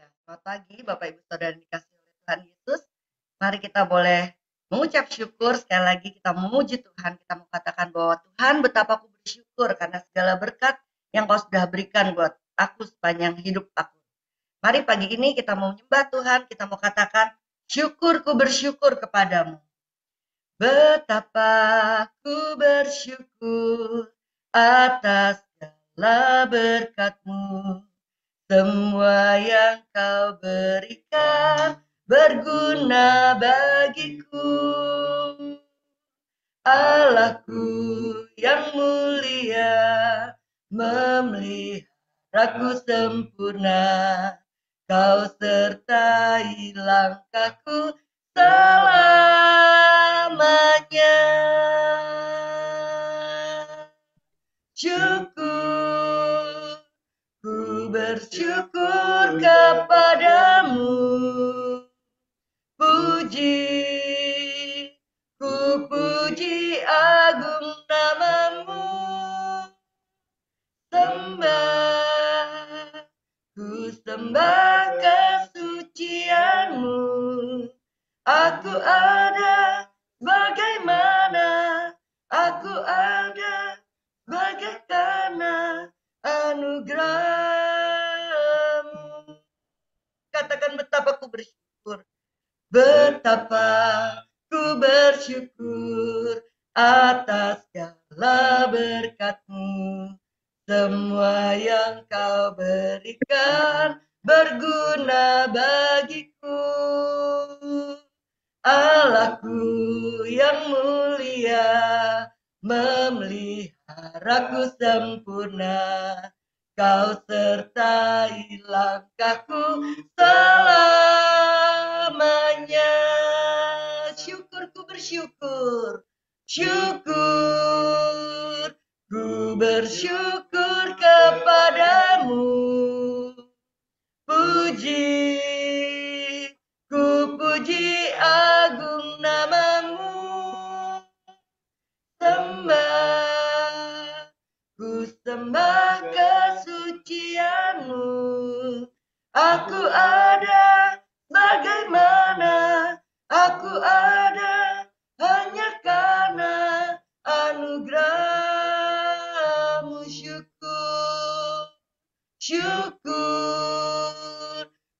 Selamat pagi Bapak Ibu Saudara yang dikasihi oleh Tuhan Yesus. Mari kita boleh mengucap syukur, sekali lagi kita memuji Tuhan, kita mengatakan bahwa Tuhan betapa aku bersyukur karena segala berkat yang Kau sudah berikan buat aku sepanjang hidup aku. Mari pagi ini kita mau menyembah Tuhan, kita mau katakan syukurku bersyukur kepadamu. Betapa ku bersyukur atas segala berkat-Mu. Semua yang Kau berikan berguna bagiku. Allahku yang mulia memeliharaku sempurna. Kau sertai langkahku selamanya. Syukur, ku bersyukur kepadamu. Puji, ku puji agung namamu. Sembah, ku sembah kesucianmu. Aku ada bagaimana, aku ada bagai karena anugerahmu. Katakan betapa ku bersyukur, betapa ku bersyukur atas segala berkat-Mu. Semua yang Kau berikan berguna bagiku. Allahku yang mulia memeliharaku sempurna. Kau sertai langkahku selamanya. Syukurku bersyukur, syukur, ku bersyukur kepadamu. Puji, ku puji agung namamu. Sembah, ku sembah kesucianmu. Aku ada bagaimana, aku ada hanya karena anugerahmu. Syukur, syukur,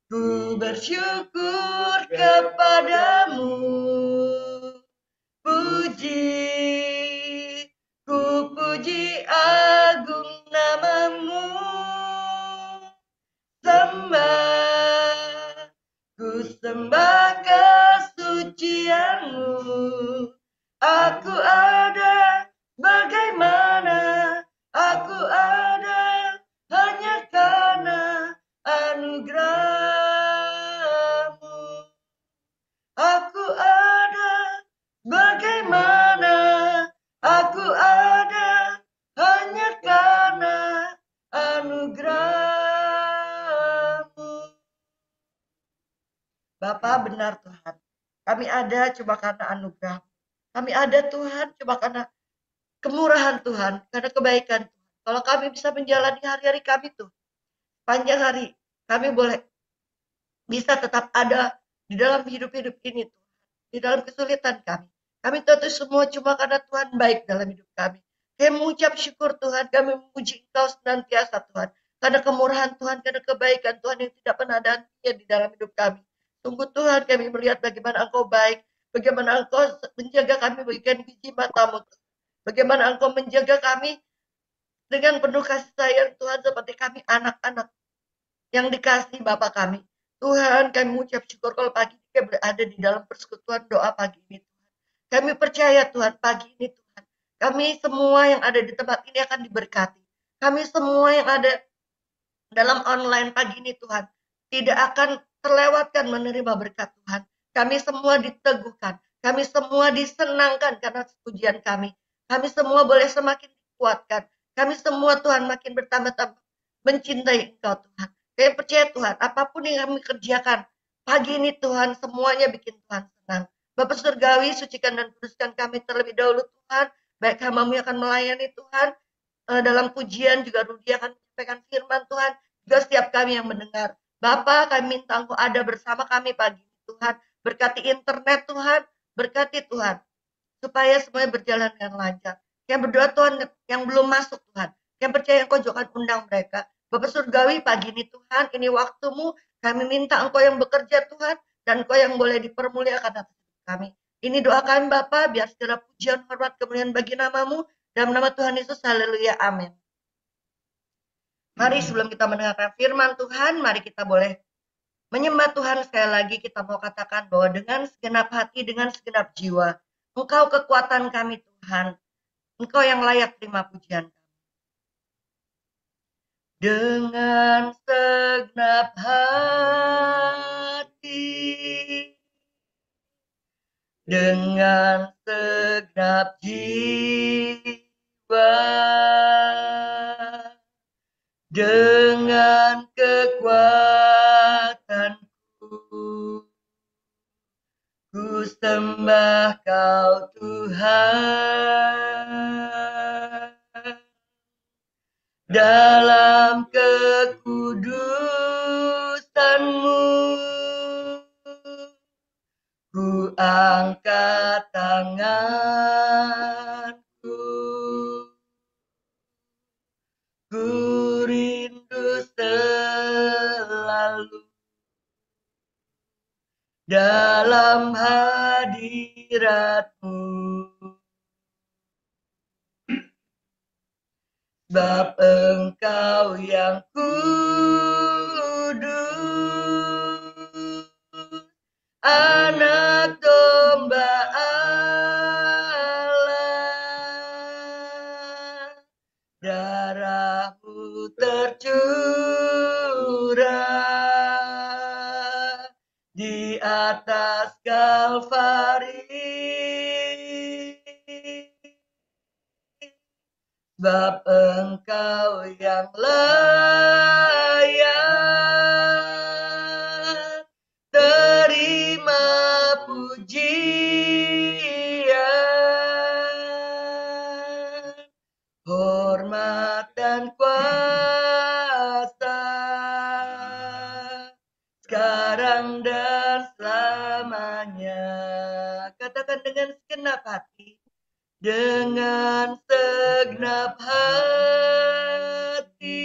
ku bersyukur kepadamu. Puji, ku puji agung namamu. Sembah, ku sembah kesucianmu. Aku ada bagaimana, aku ada hanya karena anugerahmu. Aku ada bagaimana, aku ada hanya karena anugerahmu. Bapa benar Tuhan, kami ada cuma karena anugerah. Kami ada Tuhan cuma karena kemurahan Tuhan, karena kebaikan Tuhan. Kalau kami bisa menjalani hari-hari kami tuh, panjang hari, kami boleh bisa tetap ada di dalam hidup-hidup ini Tuhan, di dalam kesulitan kami. Kami tahu itu semua cuma karena Tuhan baik dalam hidup kami. Kami mengucap syukur Tuhan, kami memuji Engkau senantiasa Tuhan, karena kemurahan Tuhan, karena kebaikan Tuhan yang tidak pernah ada hentinya di dalam hidup kami. Sungguh Tuhan, kami melihat bagaimana Engkau baik, bagaimana Engkau menjaga kami bagikan biji matamu, bagaimana Engkau menjaga kami dengan penuh kasih sayang Tuhan, seperti kami anak-anak yang dikasihi Bapa kami. Tuhan, kami mengucap syukur kalau pagi ini kami berada di dalam persekutuan doa pagi ini Tuhan. Kami percaya Tuhan, pagi ini Tuhan, kami semua yang ada di tempat ini akan diberkati. Kami semua yang ada dalam online pagi ini Tuhan, tidak akan terlewatkan menerima berkat Tuhan. Kami semua diteguhkan, kami semua disenangkan karena pujian kami. Kami semua boleh semakin dikuatkan. Kami semua Tuhan makin bertambah-tambah mencintai Engkau Tuhan. Kami percaya Tuhan, apapun yang kami kerjakan pagi ini Tuhan, semuanya bikin Tuhan senang. Bapa Surgawi, sucikan dan kuduskan kami terlebih dahulu Tuhan. Baik hamba-Mu yang akan melayani Tuhan, dalam pujian juga Rudi akan menyampaikan firman Tuhan, juga setiap kami yang mendengar. Bapa, kami minta Engkau ada bersama kami pagi ini, Tuhan. Berkati internet, Tuhan. Berkati, Tuhan. Supaya semuanya berjalan dengan lancar. Yang berdoa, Tuhan, yang belum masuk, Tuhan. Yang percaya Engkau juga akan undang mereka. Bapak Surgawi, pagi ini, Tuhan, ini waktumu. Kami minta Engkau yang bekerja, Tuhan. Dan Engkau yang boleh dipermuliakan atas kami. Ini doa kami, Bapa, biar segala pujian, hormat, kemuliaan bagi namamu. Dalam nama Tuhan Yesus, haleluya, amin. Mari sebelum kita mendengarkan firman Tuhan, mari kita boleh menyembah Tuhan. Sekali lagi kita mau katakan bahwa dengan segenap hati, dengan segenap jiwa, Engkau kekuatan kami Tuhan. Engkau yang layak terima pujian. Dengan segenap hati, dengan segenap jiwa, dengan kekuatanku, ku sembah Kau Tuhan. Dalam kekudusan-Mu, ku angkat tanganku, ku rindu selalu dalam hadirat-Mu. Sebab Engkau yang kudus, Anak domba Allah, darah-Mu tercurah di atas Kalvari. Sebab Engkau yang layak terima pujian, hormat dan kuasa, sekarang dan selamanya. Katakan dengan segenap hati. Dengan segenap hati,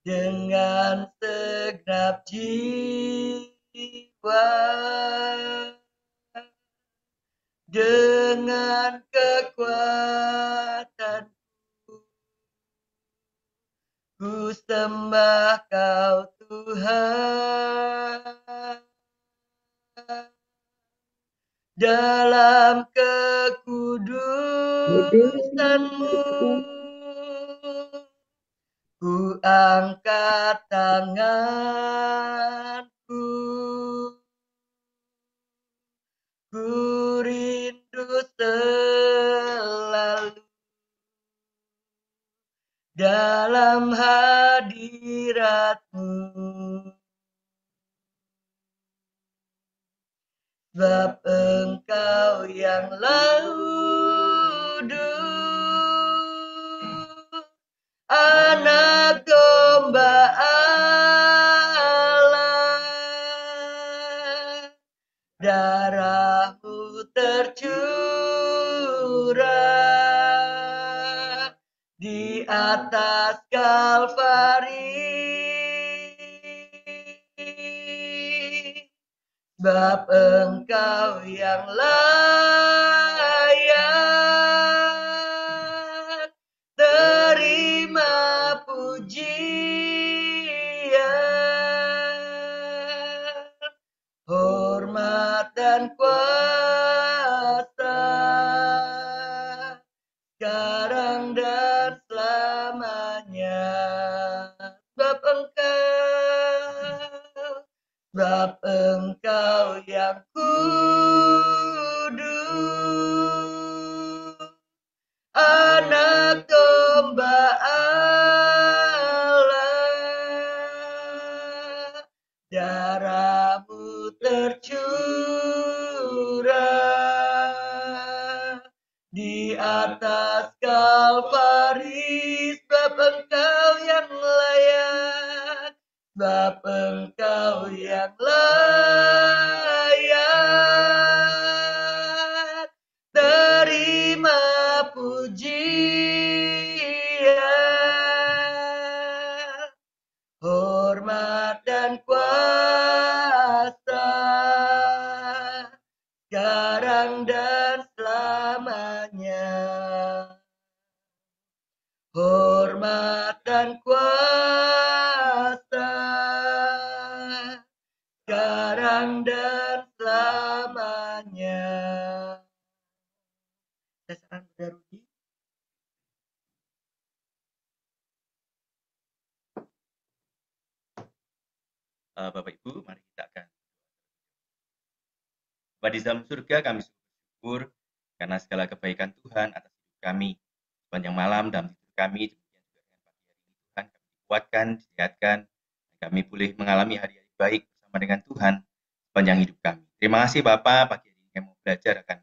dengan segenap jiwa, dengan kekuatanku, ku sembah Kau Tuhan. Dalam kekudusan-Mu, ku angkat tanganku, ku rindu selalu dalam hadirat-Mu. Sebab Engkau yang laudus, Anak domba Allah, darah-Mu tercurah di atas Kalvari. Sebab Engkau yang layak terima pujian, hormat dan kuasa, sekarang dan selamanya. Sebab Engkau yang kudus, Anak domba Allah, darah-Mu tercurah di atas Kalvari. Sebab Engkau yang layak yang layak, terima pujian, hormat dan kuasa, sekarang dan selamanya. Hormat dan kuasa, sekarang dan selamanya. Saya saran Bunda Rudi. Bapak Ibu, mari kita akan Bapa di dalam surga, kami bersyukur karena segala kebaikan Tuhan atas hidup kami sepanjang malam dan tidur kami, demikian juga dengan pagi hari ini Tuhan, kami dikuatkan, disehatkan, dan kami boleh mengalami hari-hari baik bersama dengan Tuhan sepanjang hidup kami. Terima kasih Bapak, pagi hari ini kami mau belajar akan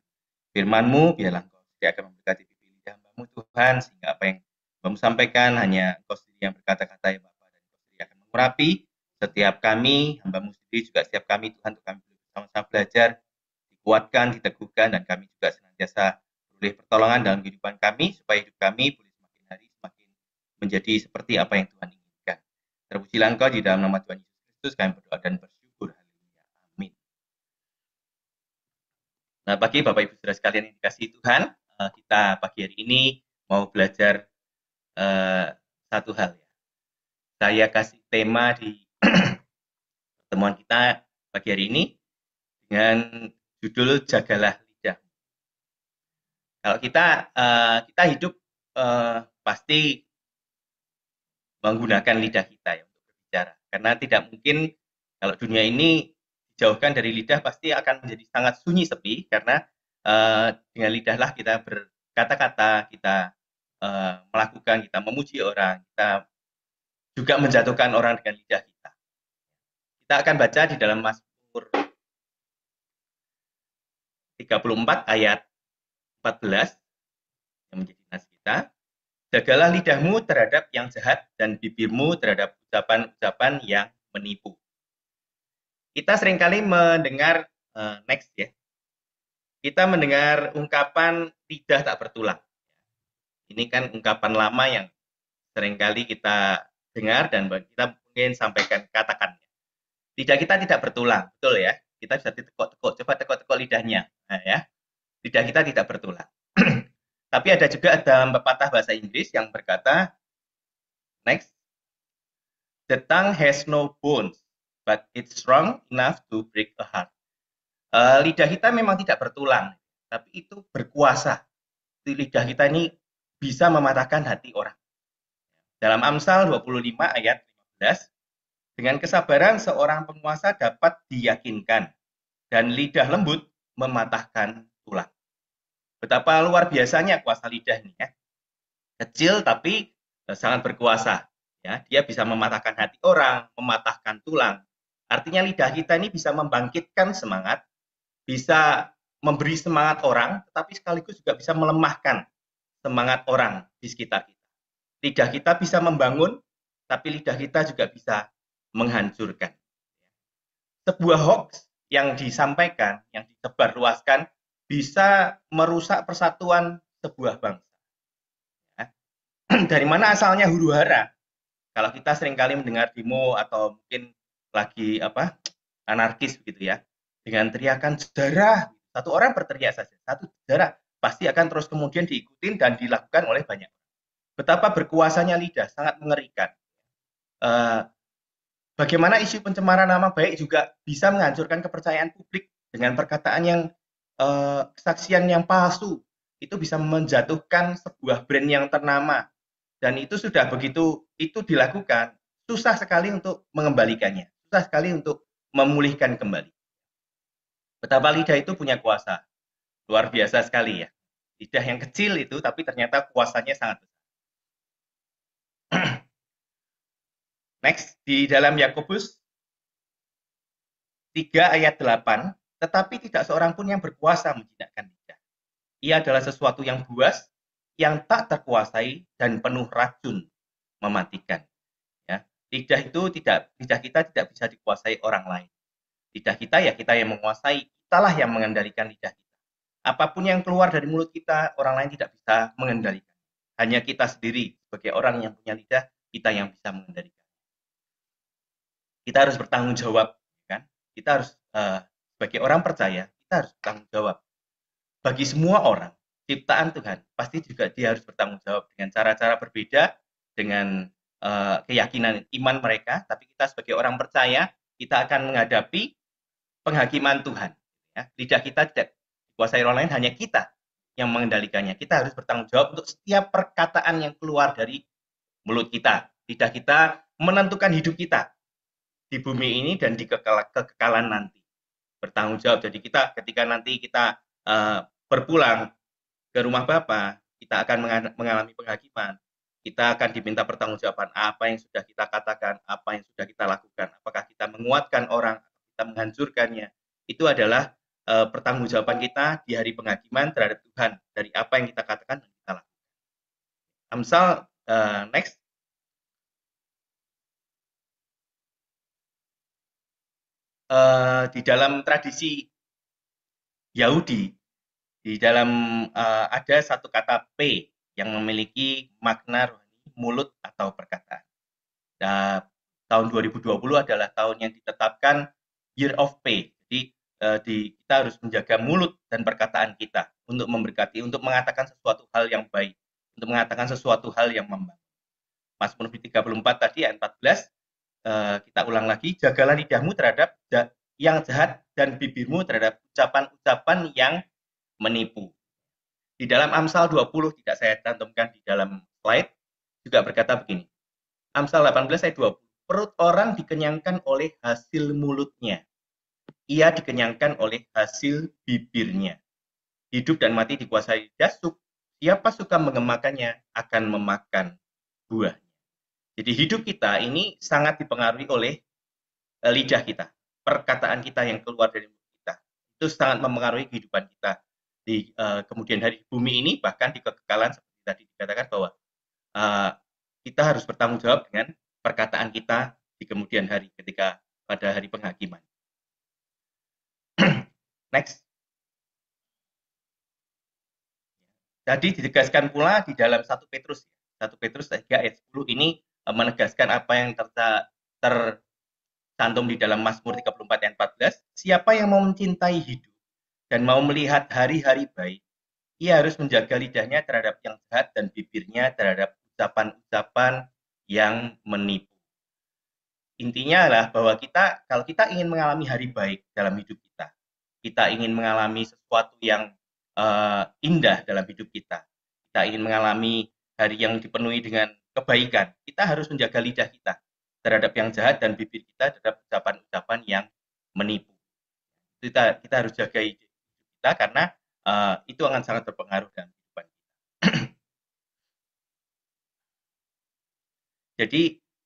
firman-Mu, biarlah Engkau sendiri akan memberkati pipi lidah hamba-Mu Tuhan, sehingga apa yang Engkau sampaikan hanya Engkau sendiri yang berkata-kata ya Bapak, dan Engkau sendiri akan mengurapi setiap kami, hamba-Mu sendiri juga setiap kami Tuhan, untuk kami boleh bersama-sama belajar, dikuatkan, diteguhkan, dan kami juga senantiasa boleh pertolongan dalam kehidupan kami, supaya hidup kami boleh semakin hari semakin menjadi seperti apa yang Tuhan inginkan. Terpujilah Engkau di dalam nama Tuhan Yesus Kristus, kami berdoa dan bersyukur. Haleluya. Amin. Nah, bagi Bapak Ibu Saudara sekalian yang dikasihi Tuhan, kita pagi hari ini mau belajar satu hal ya. Saya kasih tema di pertemuan kita pagi hari ini dengan judul Jagalah Lidah. Kalau kita hidup pasti menggunakan lidah kita ya untuk berbicara, karena tidak mungkin kalau dunia ini dijauhkan dari lidah pasti akan menjadi sangat sunyi sepi, karena dengan lidahlah kita berkata-kata, kita melakukan, kita memuji orang, kita juga menjatuhkan orang dengan lidah kita. Kita akan baca di dalam Mazmur 34 ayat 14 yang menjadi nas kita. Jagalah lidahmu terhadap yang jahat dan bibirmu terhadap ucapan-ucapan yang menipu. Kita seringkali mendengar next ya. Kita mendengar ungkapan lidah tak bertulang. Ini kan ungkapan lama yang seringkali kita dengar dan kita mungkin sampaikan, katakan. Lidah kita tidak bertulang, betul ya? Kita bisa ditekuk-tekuk, coba tekuk-tekuk lidahnya. Nah, ya. Lidah kita tidak bertulang. Tapi ada juga dalam pepatah bahasa Inggris yang berkata, next, the tongue has no bones, but it's strong enough to break a heart. Lidah kita memang tidak bertulang, tapi itu berkuasa. Lidah kita ini bisa mematahkan hati orang. Dalam Amsal 25 ayat 15, dengan kesabaran seorang penguasa dapat diyakinkan, dan lidah lembut mematahkan tulang. Betapa luar biasanya kuasa lidah ini ya. Kecil tapi sangat berkuasa. Ya, dia bisa mematahkan hati orang, mematahkan tulang. Artinya lidah kita ini bisa membangkitkan semangat, bisa memberi semangat orang, tetapi sekaligus juga bisa melemahkan semangat orang di sekitar kita. Lidah kita bisa membangun, tapi lidah kita juga bisa menghancurkan. Sebuah hoax yang disampaikan, yang disebarluaskan, bisa merusak persatuan sebuah bangsa. Ya. Dari mana asalnya huru-hara? Kalau kita seringkali mendengar demo atau mungkin lagi anarkis begitu ya, dengan teriakan sejarah, satu orang berteriak saja, satu sejarah, pasti akan terus kemudian diikutin dan dilakukan oleh banyak. Betapa berkuasanya lidah, sangat mengerikan. Bagaimana isu pencemaran nama baik juga bisa menghancurkan kepercayaan publik dengan perkataan yang kesaksian yang palsu. Itu bisa menjatuhkan sebuah brand yang ternama. Dan itu sudah begitu itu dilakukan, susah sekali untuk mengembalikannya. Susah sekali untuk memulihkan kembali. Betapa lidah itu punya kuasa. Luar biasa sekali ya. Lidah yang kecil itu, tapi ternyata kuasanya sangat besar. Next, di dalam Yakobus 3 ayat 8, tetapi tidak seorang pun yang berkuasa menjinakkan lidah. Ia adalah sesuatu yang buas, yang tak terkuasai dan penuh racun, mematikan. Ya, lidah kita tidak bisa dikuasai orang lain. Lidah kita ya kita yang menguasai, kitalah yang mengendalikan lidah kita. Apapun yang keluar dari mulut kita, orang lain tidak bisa mengendalikan. Hanya kita sendiri sebagai orang yang punya lidah, kita yang bisa mengendalikan. Kita harus bertanggung jawab, kan? Kita harus sebagai orang percaya, kita harus bertanggung jawab. Bagi semua orang, ciptaan Tuhan, pasti juga dia harus bertanggung jawab dengan cara-cara berbeda, dengan keyakinan iman mereka, tapi kita sebagai orang percaya, kita akan menghadapi penghakiman Tuhan. Ya. Lidah kita tidak dikuasai orang lain, hanya kita yang mengendalikannya. Kita harus bertanggung jawab untuk setiap perkataan yang keluar dari mulut kita. Lidah kita menentukan hidup kita di bumi ini dan di kekekalan nanti. Bertanggung jawab. Jadi kita ketika nanti kita berpulang ke rumah Bapa, kita akan mengalami penghakiman. Kita akan diminta pertanggungjawaban apa yang sudah kita katakan, apa yang sudah kita lakukan. Apakah kita menguatkan orang, kita menghancurkannya. Itu adalah pertanggungjawaban kita di hari penghakiman terhadap Tuhan dari apa yang kita katakan dan kita lakukan. Amsal next. Di dalam tradisi Yahudi, di dalam ada satu kata P yang memiliki makna rohani, mulut atau perkataan. Nah, tahun 2020 adalah tahun yang ditetapkan Year of P. Jadi kita harus menjaga mulut dan perkataan kita untuk memberkati, untuk mengatakan sesuatu hal yang baik, untuk mengatakan sesuatu hal yang membangun. Mazmur 34 tadi ayat 14, kita ulang lagi, jagalah lidahmu terhadap yang jahat dan bibirmu terhadap ucapan-ucapan yang menipu. Di dalam Amsal 20, tidak saya cantumkan di dalam slide, juga berkata begini. Amsal 18 ayat 20, perut orang dikenyangkan oleh hasil mulutnya. Ia dikenyangkan oleh hasil bibirnya. Hidup dan mati dikuasai lidah, siapa suka mengemakannya akan memakan buahnya. Jadi hidup kita ini sangat dipengaruhi oleh lidah kita. Perkataan kita yang keluar dari mulut kita. Itu sangat mempengaruhi kehidupan kita di kemudian hari bumi ini, bahkan di kekekalan seperti tadi dikatakan bahwa kita harus bertanggung jawab dengan perkataan kita di kemudian hari ketika pada hari penghakiman. Next. Jadi ditegaskan pula di dalam 1 Petrus 3 ayat 10 ini menegaskan apa yang tercantum di dalam Mazmur 34 ayat 14, siapa yang mau mencintai hidup dan mau melihat hari-hari baik, ia harus menjaga lidahnya terhadap yang jahat dan bibirnya terhadap ucapan-ucapan yang menipu. Intinya adalah bahwa kalau kita ingin mengalami hari baik dalam hidup kita ingin mengalami sesuatu yang indah dalam hidup kita ingin mengalami hari yang dipenuhi dengan kebaikan, kita harus menjaga lidah kita terhadap yang jahat dan bibir kita terhadap ucapan-ucapan yang menipu. Kita harus jaga hidup kita karena itu akan sangat berpengaruh dalam kehidupan kita. Jadi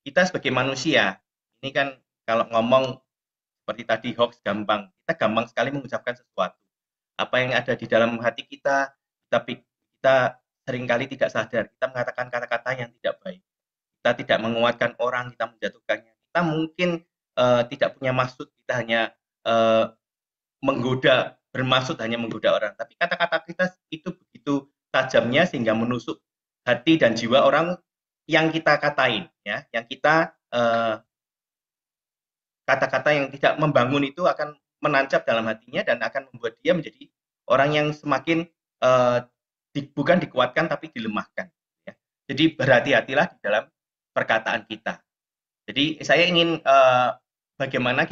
kita sebagai manusia, ini kan kalau ngomong seperti tadi hoax gampang, kita gampang sekali mengucapkan sesuatu. Apa yang ada di dalam hati kita, tapi kita seringkali tidak sadar, kita mengatakan kata-kata yang tidak baik. Kita tidak menguatkan orang, kita menjatuhkannya. Kita mungkin tidak punya maksud, kita hanya bermaksud hanya menggoda orang. Tapi kata-kata kita itu begitu tajamnya sehingga menusuk hati dan jiwa orang yang kita katain, ya, yang kita kata-kata yang tidak membangun itu akan menancap dalam hatinya dan akan membuat dia menjadi orang yang semakin bukan dikuatkan tapi dilemahkan. Ya. Jadi berhati-hatilah di dalam perkataan kita. Jadi saya ingin bagaimana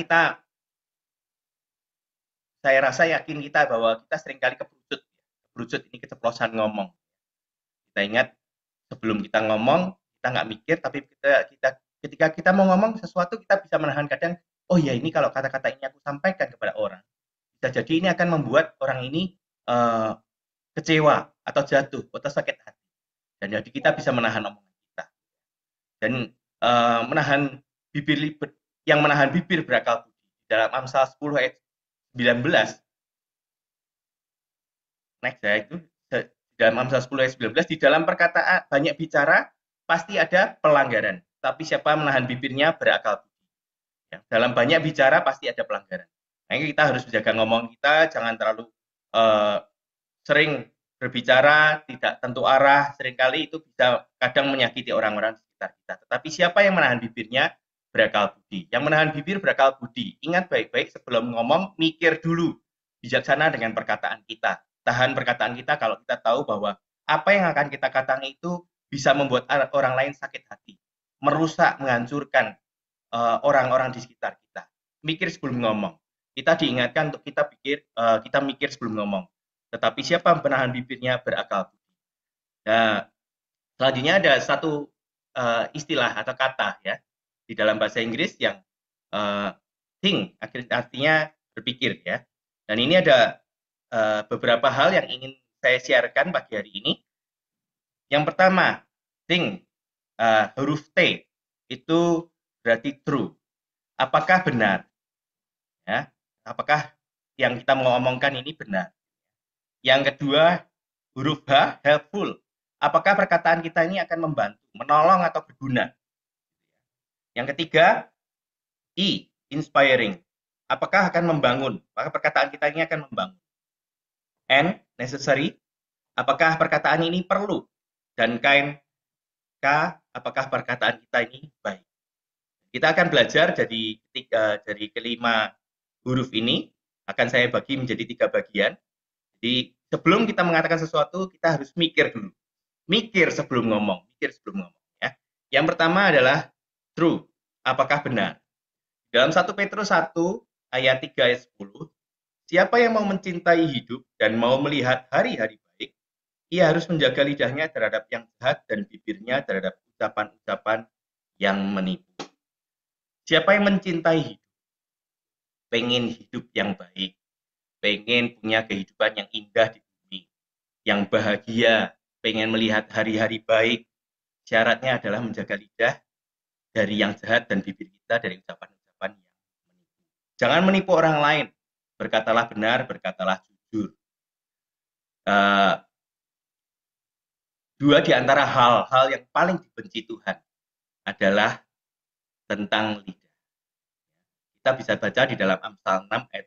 saya rasa yakin kita bahwa kita seringkali keberucut ini keceplosan ngomong. Kita ingat sebelum kita ngomong kita nggak mikir, tapi ketika kita mau ngomong sesuatu kita bisa menahan kadang, oh ya ini kalau kata-kata ini aku sampaikan kepada orang, bisa jadi ini akan membuat orang ini kecewa atau jatuh atau sakit hati. Dan jadi kita bisa menahan omongan kita. Dan menahan bibir berakal budi. Dalam Amsal 10 ayat 19. Next ya, itu dalam Amsal 10 ayat 19, di dalam perkataan banyak bicara pasti ada pelanggaran, tapi siapa menahan bibirnya berakal budi. Ya, dalam banyak bicara pasti ada pelanggaran. Nah, kita harus menjaga ngomong kita, jangan terlalu uh, sering berbicara tidak tentu arah, seringkali itu bisa kadang menyakiti orang-orang di sekitar kita. Tetapi siapa yang menahan bibirnya berakal budi. Yang menahan bibir berakal budi. Ingat baik-baik sebelum ngomong, mikir dulu. Bijaksana dengan perkataan kita. Tahan perkataan kita kalau kita tahu bahwa apa yang akan kita katakan itu bisa membuat orang lain sakit hati, merusak, menghancurkan orang-orang di sekitar kita. Mikir sebelum ngomong. Kita diingatkan untuk kita mikir sebelum ngomong. Tetapi siapa yang penahan bibirnya berakal budi. Nah, selanjutnya ada satu istilah atau kata ya di dalam bahasa Inggris yang think, artinya berpikir ya. Dan ini ada beberapa hal yang ingin saya siarkan pagi hari ini. Yang pertama, think, huruf T itu berarti true. Apakah benar? Ya, apakah yang kita mau omongkan ini benar? Yang kedua, huruf H, helpful. Apakah perkataan kita ini akan membantu, menolong atau berguna? Yang ketiga, I, inspiring. Apakah akan membangun? Apakah perkataan kita ini akan membangun? N, necessary. Apakah perkataan ini perlu? Dan K, apakah perkataan kita ini baik? Kita akan belajar dari kelima huruf ini, akan saya bagi menjadi 3 bagian. Jadi sebelum kita mengatakan sesuatu, kita harus mikir dulu. Mikir sebelum ngomong, ya. Yang pertama adalah true, apakah benar? Dalam 1 Petrus 1 ayat 3 ayat 10, siapa yang mau mencintai hidup dan mau melihat hari-hari baik, ia harus menjaga lidahnya terhadap yang jahat dan bibirnya terhadap ucapan-ucapan yang menipu. Siapa yang mencintai hidup, pengen hidup yang baik, pengen punya kehidupan yang indah di bumi, yang bahagia, pengen melihat hari-hari baik, syaratnya adalah menjaga lidah dari yang jahat dan bibir kita dari ucapan-ucapan yang menipu. Jangan menipu orang lain. Berkatalah benar, berkatalah jujur. Dua di antara hal-hal yang paling dibenci Tuhan adalah tentang lidah. Kita bisa baca di dalam Amsal 6 ayat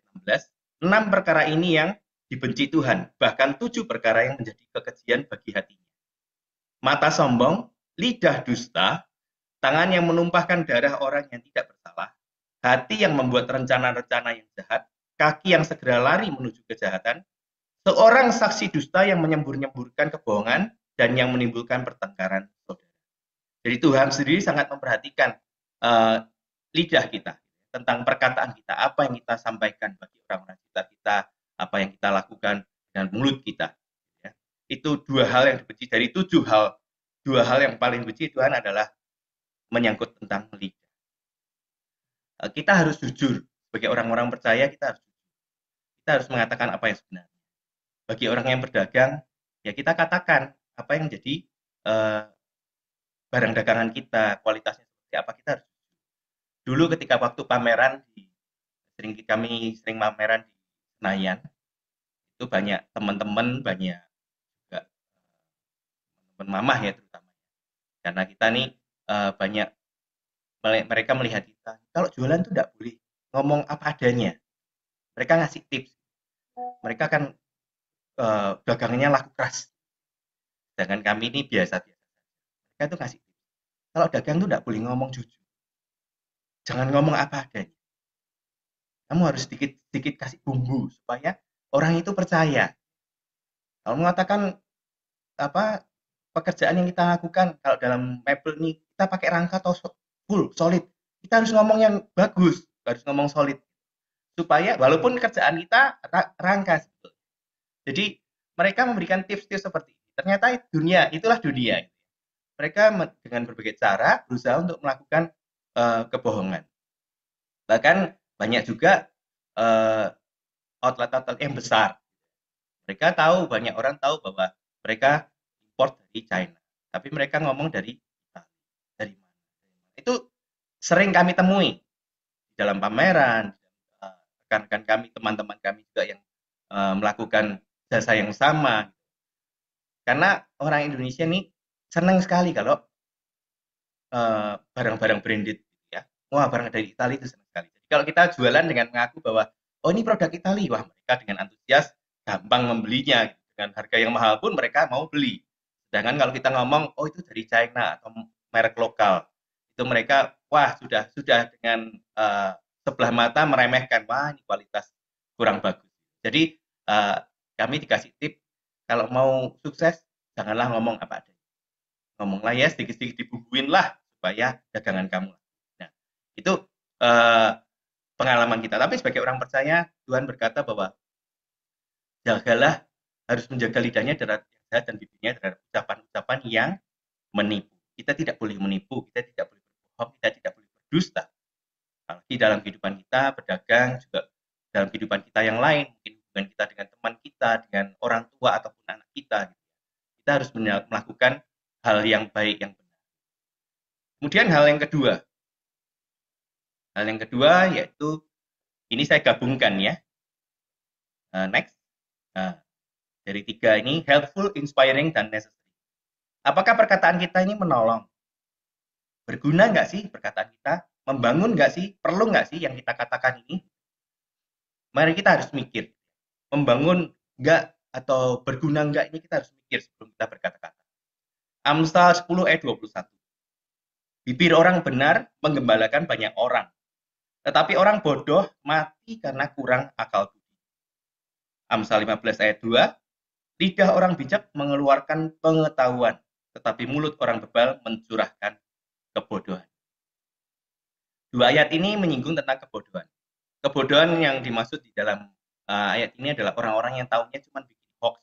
16, 6 perkara ini yang dibenci Tuhan, bahkan 7 perkara yang menjadi kekejian bagi hatinya. Mata sombong, lidah dusta, tangan yang menumpahkan darah orang yang tidak bersalah, hati yang membuat rencana-rencana yang jahat, kaki yang segera lari menuju kejahatan, seorang saksi dusta yang menyembur-nyemburkan kebohongan, dan yang menimbulkan pertengkaran saudara. Jadi Tuhan sendiri sangat memperhatikan lidah kita, tentang perkataan kita, apa yang kita sampaikan bagi orang-orang sekitar kita, apa yang kita lakukan dengan mulut kita. Ya. Itu 2 hal yang dibenci dari 7 hal. 2 hal yang paling benci Tuhan adalah menyangkut tentang lidah. Kita harus jujur. Sebagai orang-orang percaya, kita harus mengatakan apa yang sebenarnya. Bagi orang yang berdagang, ya kita katakan apa yang jadi barang dagangan kita, kualitasnya seperti apa, kita harus. Dulu ketika waktu pameran, kami sering pameran di Senayan, itu banyak teman-teman, banyak juga teman mamah ya terutama. Karena kita nih banyak mereka melihat kita, kalau jualan tuh tidak boleh ngomong apa adanya. Mereka ngasih tips. Mereka kan dagangannya laku keras. Sedangkan kami ini biasa-biasa. Mereka tuh ngasih tips. Kalau dagang tuh tidak boleh ngomong jujur. Jangan ngomong apa adanya. Kamu harus sedikit kasih bumbu supaya orang itu percaya. Kalau mengatakan apa pekerjaan yang kita lakukan, kalau dalam mebel ini kita pakai rangka atau full solid, kita harus ngomong yang bagus, harus ngomong solid supaya walaupun kerjaan kita rangka. Jadi mereka memberikan tips-tips seperti ini. Ternyata itulah dunia. Mereka dengan berbagai cara berusaha untuk melakukan kebohongan. Bahkan banyak juga outlet-outlet yang besar. Mereka tahu, banyak orang tahu bahwa mereka import dari China. Tapi mereka ngomong dari Italia. Dari mana? Itu sering kami temui di dalam pameran, rekan-rekan kami, teman-teman kami juga yang melakukan jasa yang sama. Karena orang Indonesia ini senang sekali kalau barang-barang branded ya. Wah, barang dari Italia itu senang sekali. Jadi kalau kita jualan dengan mengaku bahwa oh ini produk Itali, wah mereka dengan antusias gampang membelinya, dengan harga yang mahal pun mereka mau beli. Sedangkan kalau kita ngomong, oh itu dari China atau merek lokal, itu mereka wah sudah dengan sebelah mata meremehkan, wah ini kualitas kurang bagus. Jadi kami dikasih tip kalau mau sukses janganlah ngomong apa adanya, ngomonglah ya sedikit-sedikit dibumbuin lah supaya dagangan kamu. Nah itu uh, pengalaman kita. Tapi sebagai orang percaya Tuhan berkata bahwa jagalah, harus menjaga lidahnya terhadap yang jahat dan bibirnya terhadap ucapan-ucapan yang menipu. Kita tidak boleh menipu, kita tidak boleh berbohong, kita tidak boleh berdusta. Apalagi dalam kehidupan kita berdagang, juga dalam kehidupan kita yang lain, mungkin hubungan kita dengan teman kita, dengan orang tua ataupun anak kita, kita harus melakukan hal yang baik, yang benar. Kemudian hal yang kedua yaitu ini saya gabungkan ya. Next. Dari 3 ini helpful, inspiring, dan necessary. Apakah perkataan kita ini menolong? Berguna nggak sih perkataan kita? Membangun nggak sih? Perlu nggak sih yang kita katakan ini? Mari kita harus mikir. Membangun nggak atau berguna nggak, ini kita harus mikir sebelum kita berkata-kata. Amsal 10 ayat 21. Bibir orang benar menggembalakan banyak orang, tetapi orang bodoh mati karena kurang akal budi. Amsal 15 ayat 2. Lidah orang bijak mengeluarkan pengetahuan, tetapi mulut orang bebal mencurahkan kebodohan. 2 ayat ini menyinggung tentang kebodohan. Kebodohan yang dimaksud di dalam ayat ini adalah orang-orang yang tahunya cuma bikin hoax,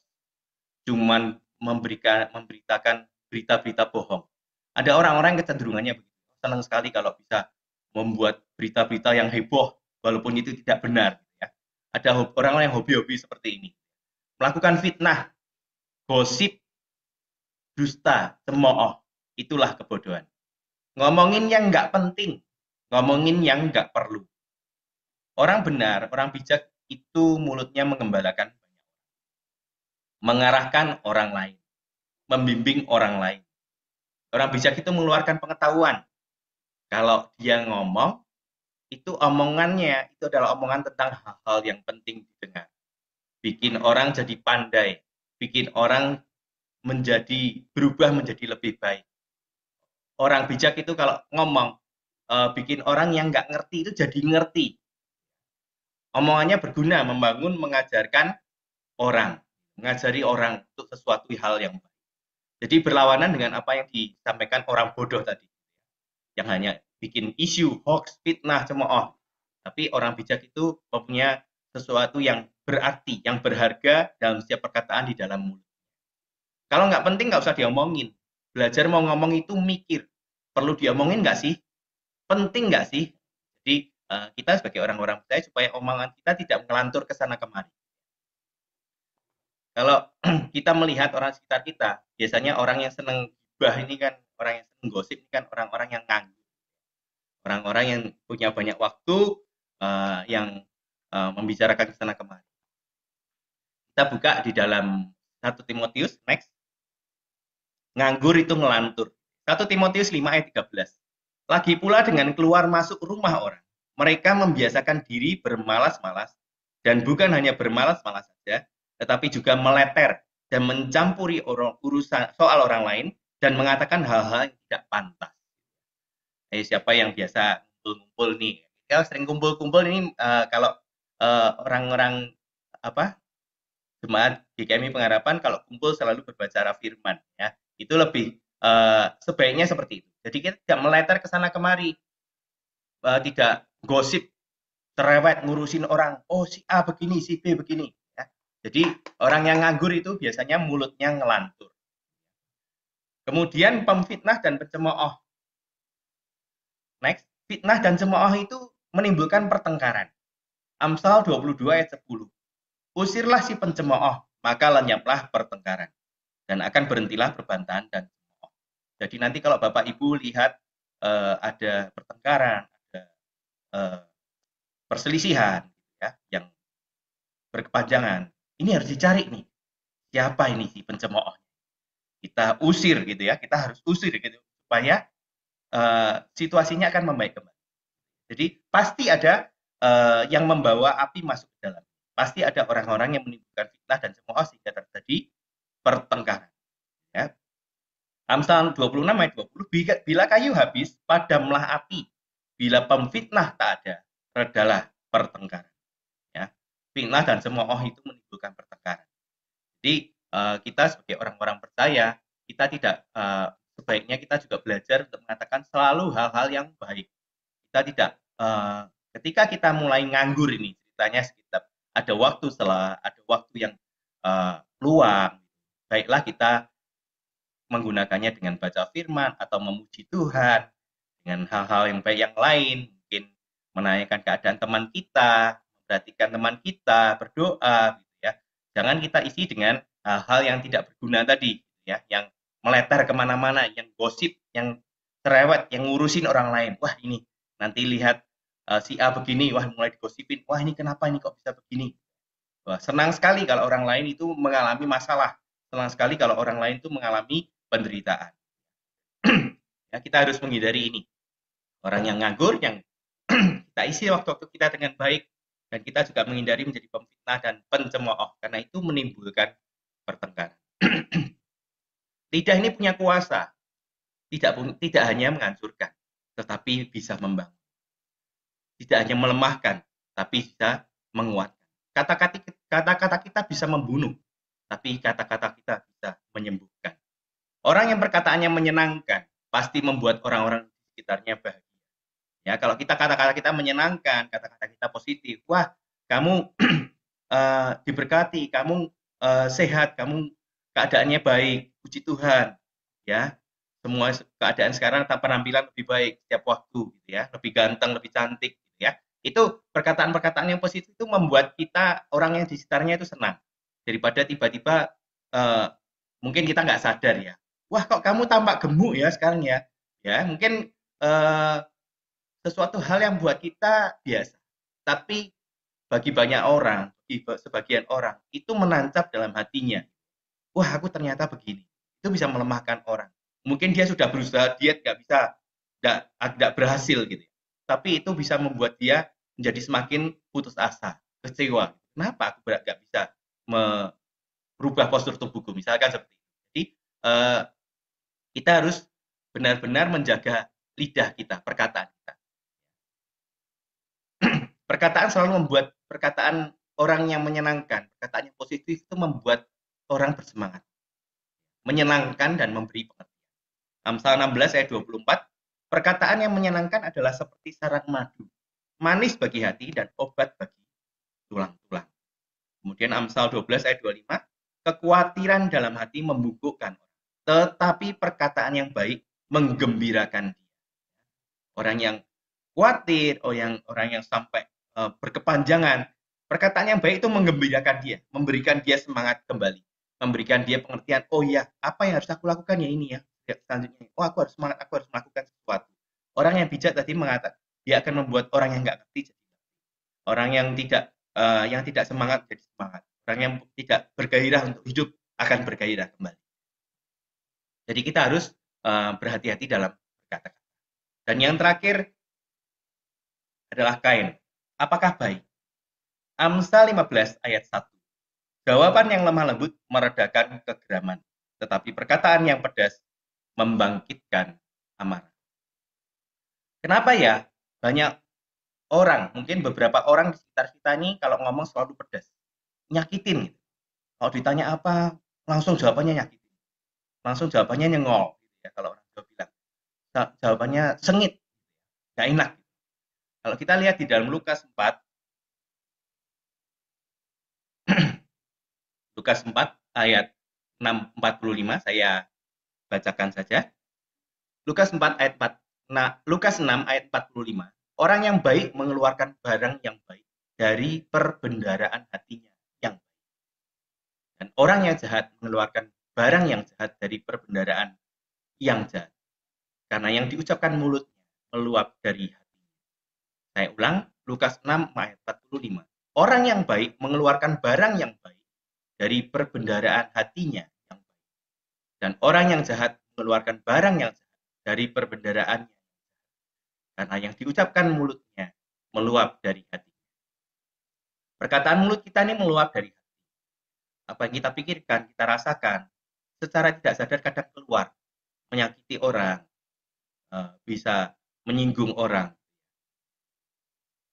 cuma memberitakan berita-berita bohong. Ada orang-orang yang kecenderungannya begitu. Senang sekali kalau bisa membuat berita-berita yang heboh, walaupun itu tidak benar. Ya. Ada orang-orang yang hobi-hobi seperti ini. Melakukan fitnah, gosip, dusta, cemooh, itulah kebodohan. Ngomongin yang nggak penting, ngomongin yang nggak perlu. Orang benar, orang bijak itu mulutnya mengembalakan, mengarahkan orang lain, membimbing orang lain. Orang bijak itu mengeluarkan pengetahuan. Kalau dia ngomong, itu omongannya itu adalah omongan tentang hal-hal yang penting didengar. Bikin orang jadi pandai, bikin orang berubah menjadi lebih baik. Orang bijak itu kalau ngomong, bikin orang yang nggak ngerti itu jadi ngerti. Omongannya berguna, membangun, mengajarkan orang, mengajari orang untuk sesuatu hal yang baik. Jadi berlawanan dengan apa yang disampaikan orang bodoh tadi, yang hanya bikin isu, hoax, fitnah, cemooh. Tapi orang bijak itu mempunyai sesuatu yang berarti, yang berharga dalam setiap perkataan di dalam mulut. Kalau nggak penting nggak usah diomongin. Belajar mau ngomong itu mikir, perlu diomongin nggak sih? Penting nggak sih? Jadi kita sebagai orang-orang percaya supaya omongan kita tidak ngelantur ke sana kemari. Kalau kita melihat orang sekitar kita, biasanya orang yang seneng gibah ini kan, orang yang seneng gosip ini kan orang-orang yang nganggur. Orang-orang yang punya banyak waktu, yang membicarakan ke sana kemari. Kita buka di dalam 1 Timotius, next. Nganggur itu ngelantur. 1 Timotius 5 ayat 13. Lagi pula dengan keluar masuk rumah orang, mereka membiasakan diri bermalas-malas, dan bukan hanya bermalas-malas saja, tetapi juga meleter dan mencampuri urusan soal orang lain dan mengatakan hal-hal yang tidak pantas. Siapa yang biasa kumpul-kumpul nih? Kalau sering kumpul-kumpul ini kalau orang-orang jemaat GKMI Pengharapan kalau kumpul selalu berbicara firman ya. Itu lebih sebaiknya seperti itu. Jadi kita tidak meleter ke sana kemari. Tidak gosip cerewet ngurusin orang, oh si A begini, si B begini ya. Jadi orang yang nganggur itu biasanya mulutnya ngelantur. Kemudian pemfitnah dan pencemooh. Next, fitnah dan cemooh itu menimbulkan pertengkaran. Amsal 22 ayat 10. Usirlah si pencemooh, maka lenyaplah pertengkaran, dan akan berhentilah perbantahan dan cemooh. Jadi nanti kalau Bapak Ibu lihat ada pertengkaran, ada perselisihan ya, yang berkepanjangan, ini harus dicari nih, siapa ini si pencemooh. Kita usir gitu ya, kita harus usir gitu supaya situasinya akan membaik kembali. Jadi pasti ada yang membawa api masuk ke dalam. Pasti ada orang-orang yang menimbulkan fitnah dan cemooh sehingga terjadi pertengkaran. Ya. Amsal 26 ayat 20, bila kayu habis, padamlah api. Bila pemfitnah tak ada, redalah pertengkaran. Ya. Fitnah dan cemooh itu menimbulkan pertengkaran. Jadi kita sebagai orang-orang percaya, kita tidak sebaiknya kita juga belajar untuk mengatakan selalu hal-hal yang baik. Kita tidak ketika kita mulai nganggur ini, ceritanya sekitar ada waktu setelah ada waktu yang luang, baiklah kita menggunakannya dengan baca firman atau memuji Tuhan dengan hal-hal yang baik yang lain, mungkin menanyakan keadaan teman kita, memperhatikan teman kita, berdoa, gitu ya. Jangan kita isi dengan hal-hal yang tidak berguna tadi, ya, yang melebar kemana-mana, yang gosip, yang cerewet, yang ngurusin orang lain. Wah ini nanti lihat si A begini, wah mulai digosipin, wah ini kenapa ini kok bisa begini. Wah, senang sekali kalau orang lain itu mengalami masalah, senang sekali kalau orang lain itu mengalami penderitaan. Ya, kita harus menghindari ini. Orang yang nganggur, yang kita isi waktu-waktu kita dengan baik, dan kita juga menghindari menjadi pemfitnah dan pencemooh, karena itu menimbulkan pertengkaran. Lidah ini punya kuasa, tidak hanya menghancurkan, tetapi bisa membangun. Tidak hanya melemahkan, tapi bisa menguatkan. Kata-kata kita bisa membunuh, tapi kata-kata kita bisa menyembuhkan. Orang yang perkataannya menyenangkan pasti membuat orang-orang di sekitarnya bahagia. Ya, kalau kata-kata kita menyenangkan, kata-kata kita positif, wah, kamu diberkati, kamu sehat, kamu keadaannya baik, puji Tuhan, ya. Semua keadaan sekarang penampilan lebih baik setiap waktu, gitu ya, lebih ganteng, lebih cantik, gitu ya. Itu perkataan-perkataan yang positif itu membuat kita orang yang di sekitarnya itu senang daripada tiba-tiba mungkin kita nggak sadar ya, wah kok kamu tampak gemuk ya sekarang ya, ya mungkin sesuatu hal yang buat kita biasa, tapi bagi banyak orang, bagi sebagian orang itu menancap dalam hatinya. Wah aku ternyata begini, itu bisa melemahkan orang. Mungkin dia sudah berusaha diet nggak bisa, nggak berhasil gitu, tapi itu bisa membuat dia menjadi semakin putus asa, kecewa. Kenapa aku nggak bisa merubah postur tubuhku, misalkan seperti itu. Jadi kita harus benar-benar menjaga lidah kita, perkataan kita. Perkataan selalu membuat perkataan orang yang menyenangkan, perkataan yang positif itu membuat orang bersemangat, menyenangkan dan memberi pengertian. Amsal 16 ayat 24, perkataan yang menyenangkan adalah seperti sarang madu, manis bagi hati dan obat bagi tulang-tulang. Kemudian Amsal 12 ayat 25, kekhawatiran dalam hati membungkukkan orang, tetapi perkataan yang baik menggembirakan dia. Orang yang khawatir, orang yang sampai berkepanjangan, perkataan yang baik itu menggembirakan dia, memberikan dia semangat kembali, memberikan dia pengertian, oh ya, apa yang harus aku lakukan ya ini ya, selanjutnya, oh aku harus semangat, aku harus melakukan sesuatu. Orang yang bijak tadi mengatakan, dia akan membuat orang yang nggak ngerti jadi orang yang tidak semangat jadi semangat, orang yang tidak bergairah untuk hidup akan bergairah kembali. Jadi kita harus berhati-hati dalam berkata-kata. Dan yang terakhir adalah Kain. Apakah baik? Amsal 15 ayat 1. Jawaban yang lemah lembut meredakan kegeraman, tetapi perkataan yang pedas membangkitkan amarah. Kenapa ya? Banyak orang, mungkin beberapa orang di sekitar kita ini kalau ngomong selalu pedas, nyakitin. Gitu. Kalau ditanya apa, langsung jawabannya nyakitin. Langsung jawabannya nyengol. Gitu ya, kalau orang Jawa bilang. Jawabannya sengit, nggak enak. Kalau kita lihat di dalam Lukas 4, Lukas 4 ayat 45, saya bacakan saja. Lukas 4 ayat 4. Nah, Lukas 6 ayat 45. Orang yang baik mengeluarkan barang yang baik dari perbendaharaan hatinya yang baik. Dan orang yang jahat mengeluarkan barang yang jahat dari perbendaharaan yang jahat. Karena yang diucapkan mulutnya meluap dari hatinya. Saya ulang, Lukas 6 ayat 45. Orang yang baik mengeluarkan barang yang baik dari perbendaharaan hatinya yang baik. Dan orang yang jahat mengeluarkan barang yang jahat dari perbendaharaannya. Karena yang diucapkan mulutnya meluap dari hati. Perkataan mulut kita ini meluap dari hati. Apa yang kita pikirkan, kita rasakan, secara tidak sadar kadang keluar, menyakiti orang, bisa menyinggung orang.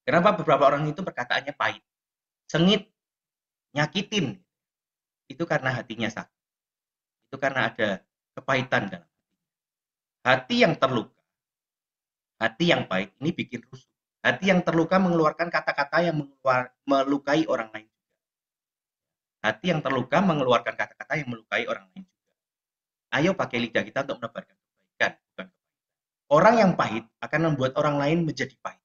Kenapa beberapa orang itu perkataannya pahit, sengit, nyakitin? Itu karena hatinya sakit. Itu karena ada kepahitan dalam hatinya. Hati yang terluka, hati yang pahit ini bikin rusuh. Hati yang terluka mengeluarkan kata-kata yang melukai orang lain. Hati yang terluka mengeluarkan kata-kata yang melukai orang lain juga. Ayo pakai lidah kita untuk menebarkan kebaikan, bukan kebaikan. Orang yang pahit akan membuat orang lain menjadi pahit.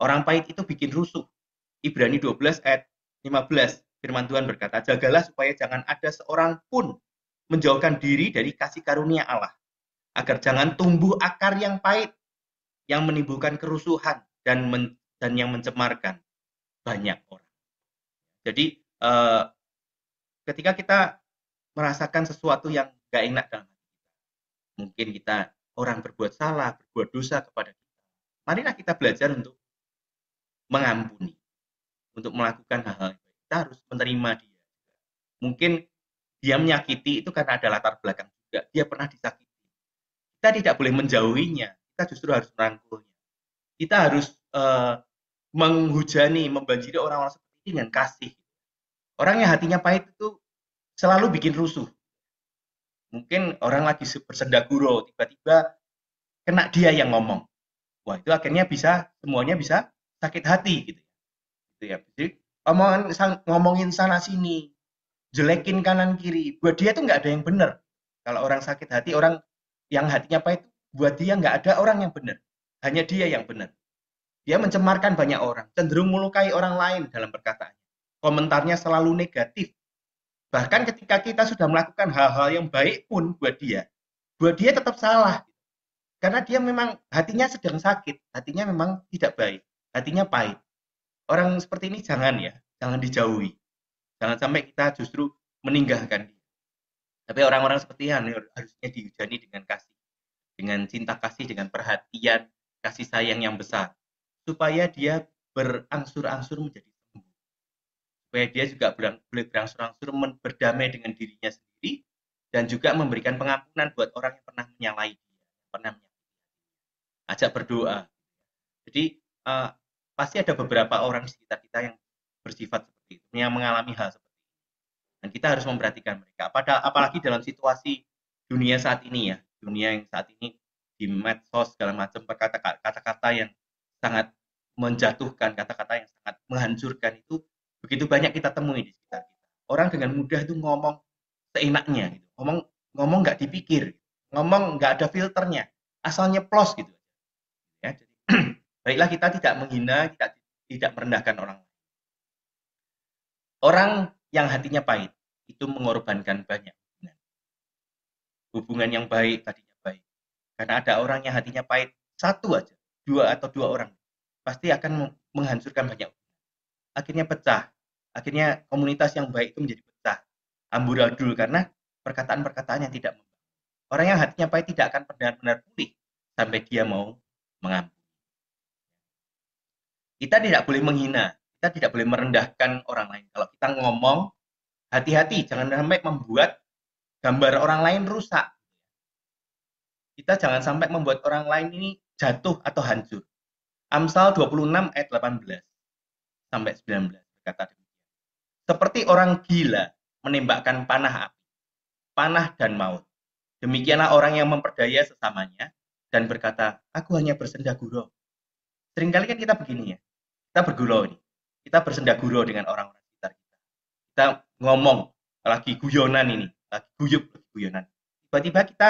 Orang pahit itu bikin rusuh. Ibrani 12 ayat 15, firman Tuhan berkata, jagalah supaya jangan ada seorang pun menjauhkan diri dari kasih karunia Allah, agar jangan tumbuh akar yang pahit, yang menimbulkan kerusuhan dan yang mencemarkan banyak orang. Jadi ketika kita merasakan sesuatu yang gak enak dalam hati kita, mungkin kita orang berbuat salah, berbuat dosa kepada kita, marilah kita belajar untuk mengampuni, untuk melakukan hal-hal yang baik. Kita harus menerima dia. Mungkin dia menyakiti itu karena ada latar belakang juga. Dia pernah disakiti. Kita tidak boleh menjauhinya. Kita justru harus merangkulnya. Kita harus menghujani, membanjiri orang-orang seperti ini dengan kasih. Orang yang hatinya pahit itu selalu bikin rusuh. Mungkin orang lagi bersenda gurau, tiba-tiba kena dia yang ngomong. Wah, itu akhirnya semuanya bisa sakit hati gitu. Ya. Jadi ngomongin sana sini, jelekin kanan kiri, buat dia tuh nggak ada yang benar. Kalau orang sakit hati, orang yang hatinya pahit, buat dia nggak ada orang yang benar, hanya dia yang benar. Dia mencemarkan banyak orang, cenderung melukai orang lain dalam perkataannya. Komentarnya selalu negatif. Bahkan ketika kita sudah melakukan hal-hal yang baik pun buat dia tetap salah. Karena dia memang hatinya sedang sakit, hatinya memang tidak baik, hatinya pahit. Orang seperti ini jangan dijauhi. Jangan sampai kita justru meninggalkan dia. Tapi orang-orang seperti ini harusnya dihujani dengan kasih, dengan cinta kasih, dengan perhatian, kasih sayang yang besar, supaya dia berangsur-angsur menjadi sembuh. Supaya dia juga boleh berangsur-angsur berdamai dengan dirinya sendiri, dan juga memberikan pengampunan buat orang yang pernah menyalahi dia, pernah menyakiti. Ajak berdoa. Jadi pasti ada beberapa orang di sekitar kita yang bersifat seperti itu, yang mengalami hal seperti itu. Dan kita harus memperhatikan mereka. Apalagi dalam situasi dunia saat ini ya, dunia yang saat ini di medsos segala macam, kata-kata yang sangat menjatuhkan, kata-kata yang sangat menghancurkan itu begitu banyak kita temui di sekitar kita. Orang dengan mudah itu ngomong seenaknya, gitu. ngomong nggak dipikir, ngomong nggak ada filternya, asal nyeplos gitu. Ya, jadi baiklah kita tidak menghina, tidak merendahkan orang lain. Orang yang hatinya pahit itu mengorbankan banyak hubungan. Hubungan yang baik tadinya baik. Karena ada orang yang hatinya pahit, satu aja, dua orang, pasti akan menghancurkan banyak hubungan. Akhirnya pecah. Akhirnya komunitas yang baik itu menjadi pecah. Amburadul karena perkataan-perkataan yang tidak membangun. Orang yang hatinya pahit tidak akan benar-benar pulih sampai dia mau mengampuni. Kita tidak boleh menghina, kita tidak boleh merendahkan orang lain. Kalau kita ngomong, hati-hati, jangan sampai membuat gambar orang lain rusak. Kita jangan sampai membuat orang lain ini jatuh atau hancur. Amsal 26 ayat 18 sampai 19 berkata demikian. Seperti orang gila menembakkan panah api, panah dan maut. Demikianlah orang yang memperdaya sesamanya dan berkata, aku hanya bersenda gurau. Seringkali kan kita begini ya, kita bergurau nih, kita bersenda gurau dengan orang-orang sekitar kita. Kita ngomong lagi guyonan ini, lagi guyonan. Tiba-tiba kita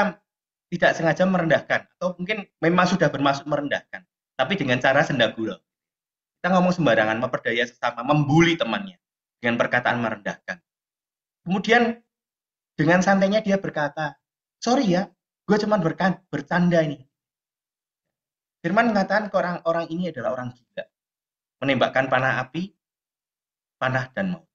tidak sengaja merendahkan, atau mungkin memang sudah bermaksud merendahkan, tapi dengan cara senda gurau. Kita ngomong sembarangan, memperdaya sesama, membuli temannya dengan perkataan merendahkan. Kemudian dengan santainya dia berkata, sorry ya, gue cuma bercanda ini. Firman mengatakan orang-orang ini adalah orang gila, menembakkan panah api, panah dan maut.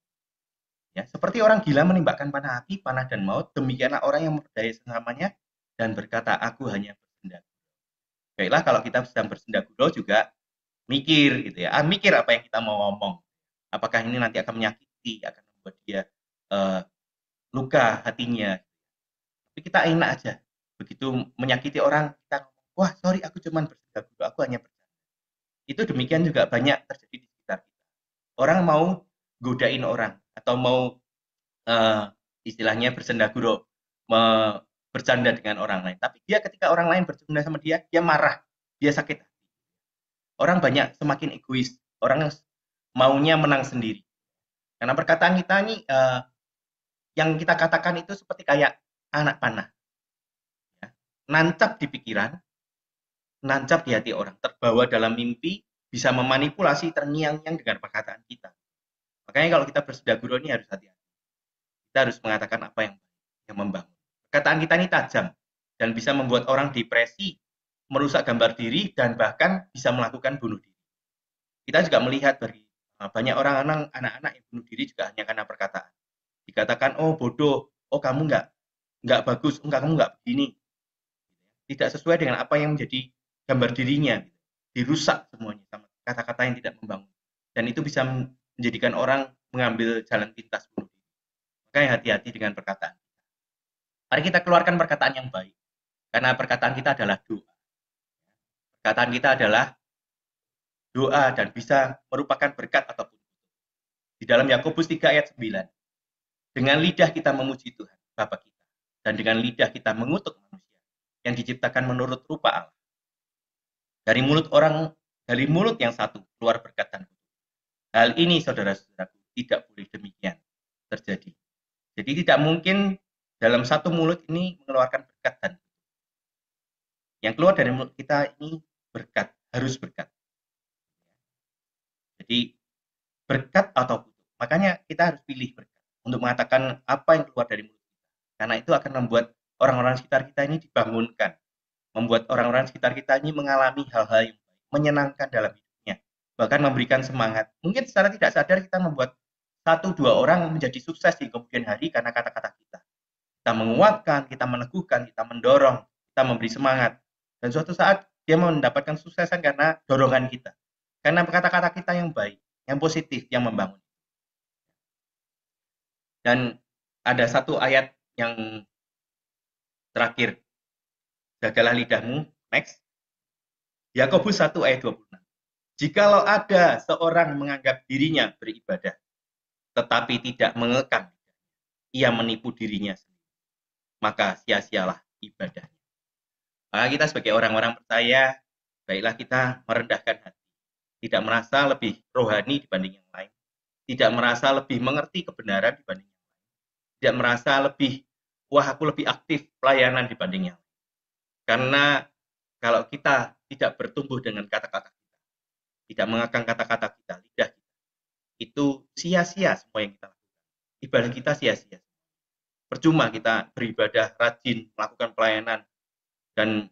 Ya, seperti orang gila menembakkan panah api, panah dan maut, demikianlah orang yang memperdaya sesamanya dan berkata, aku hanya bersenda gurau. Baiklah kalau kita sedang bersenda gurau juga mikir gitu ya, mikir apa yang kita mau ngomong. Apakah ini nanti akan menyakiti, akan membuat dia luka hatinya. Tapi kita enak aja. Begitu menyakiti orang, kita ngomong, wah sorry aku cuman bercanda dulu, aku hanya bercanda. Itu demikian juga banyak terjadi di sekitar kita. Orang mau godain orang, atau mau istilahnya bersenda gurau, bercanda dengan orang lain. Tapi dia ketika orang lain bercanda sama dia marah, dia sakit. Orang banyak semakin egois, orang maunya menang sendiri. Karena perkataan kita ini yang kita katakan itu seperti kayak anak panah, ya. Nancap di pikiran, nancap di hati orang, terbawa dalam mimpi, bisa memanipulasi terngiang-ngiang dengan perkataan kita. Makanya kalau kita bersenda gurau ini harus hati-hati. Kita harus mengatakan apa yang membangun. Perkataan kita ini tajam dan bisa membuat orang depresi, merusak gambar diri, dan bahkan bisa melakukan bunuh diri. Kita juga melihat dari banyak orang anak-anak yang bunuh diri juga hanya karena perkataan. Dikatakan, oh bodoh, oh kamu nggak bagus, enggak kamu nggak begini. Tidak sesuai dengan apa yang menjadi gambar dirinya. Dirusak semuanya sama kata-kata yang tidak membangun. Dan itu bisa menjadikan orang mengambil jalan pintas bunuh diri. Makanya hati-hati dengan perkataan. Mari kita keluarkan perkataan yang baik. Karena perkataan kita adalah doa. Perkataan kita adalah doa dan bisa merupakan berkat ataupun di dalam Yakobus 3 ayat 9. Dengan lidah kita memuji Tuhan, Bapa kita, dan dengan lidah kita mengutuk manusia yang diciptakan menurut rupa Allah. Dari mulut yang satu keluar berkat dan kutuk. Hal ini saudara-saudaraku tidak boleh demikian terjadi. Jadi tidak mungkin dalam satu mulut ini mengeluarkan berkat dan kutuk. Yang keluar dari mulut kita ini berkat, harus berkat. Jadi berkat atau kutuk. Makanya kita harus pilih berkat untuk mengatakan apa yang keluar dari mulut kita. Karena itu akan membuat orang-orang sekitar kita ini dibangunkan. Membuat orang-orang sekitar kita ini mengalami hal-hal yang menyenangkan dalam hidupnya. Bahkan memberikan semangat. Mungkin secara tidak sadar kita membuat 1-2 orang menjadi sukses di kemudian hari karena kata-kata kita. Kita menguatkan, kita meneguhkan, kita mendorong, kita memberi semangat. Dan suatu saat dia mendapatkan suksesan karena dorongan kita. Karena kata-kata kita yang baik, yang positif, yang membangun. Dan ada satu ayat yang terakhir. Jagalah lidahmu, next. Yakobus 1 ayat 26. Jikalau ada seorang menganggap dirinya beribadah, tetapi tidak mengekang, ia menipu dirinya sendiri. Maka sia-sialah ibadahnya. Maka kita sebagai orang-orang percaya, baiklah kita merendahkan hati. Tidak merasa lebih rohani dibanding yang lain. Tidak merasa lebih mengerti kebenaran dibanding yang lain. Tidak merasa lebih, wah aku lebih aktif pelayanan dibanding yang lain. Karena kalau kita tidak bertumbuh dengan kata-kata kita, tidak mengekang kata-kata kita, lidah kita, itu sia-sia semua yang kita lakukan. Ibadah kita sia-sia. Percuma kita beribadah rajin, melakukan pelayanan, dan